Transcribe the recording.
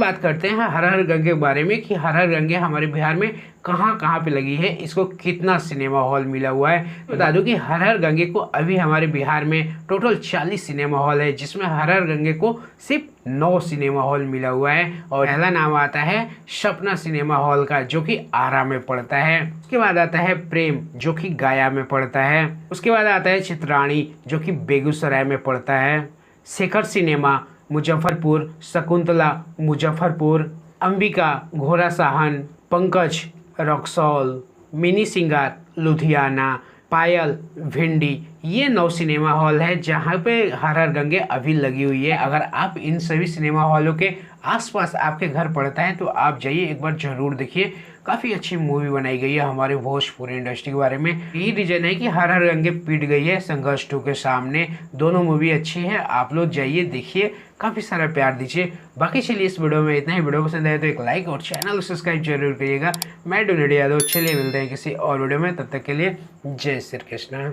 बात करते हैं हर हर गंगे के बारे में कि हर हर गंगे हमारे बिहार में कहाँ कहाँ पे लगी है, इसको कितना सिनेमा हॉल मिला हुआ है। बता दूं कि हर हर गंगे को अभी हमारे बिहार में टोटल 40 सिनेमा हॉल है, जिसमें हर हर गंगे को सिर्फ 9 सिनेमा हॉल मिला हुआ है। और पहला नाम आता है सपना सिनेमा हॉल का, जो कि आरा में पड़ता है। उसके बाद आता है प्रेम, जो कि गया में पड़ता है। उसके बाद आता है चित्राणी, जो कि बेगूसराय में पड़ता है। शेखर सिनेमा मुजफ्फरपुर, शकुंतला मुजफ्फरपुर, अंबिका घोड़ासहन, पंकज रक्सौल, मिनी सिंगार लुधियाना, पायल भिंडी, ये 9 सिनेमा हॉल है जहाँ पे हर हर गंगे अभी लगी हुई है। अगर आप इन सभी सिनेमा हॉलों के आसपास आपके घर पड़ता है तो आप जाइए, एक बार जरूर देखिए। काफ़ी अच्छी मूवी बनाई गई है हमारे भोजपुरी इंडस्ट्री के बारे में। यही रीजन है कि हर हर गंगे पीट गई है संघर्ष 2 के सामने। दोनों मूवी अच्छी है, आप लोग जाइए देखिए, काफ़ी सारा प्यार दीजिए। बाकी चलिए इस वीडियो में इतना ही। वीडियो पसंद आए तो एक लाइक और चैनल को सब्सक्राइब जरूर करिएगा। मैं डोनेट यादव, चलिए मिलते हैं किसी और वीडियो में, तब तक के लिए जय श्री कृष्ण।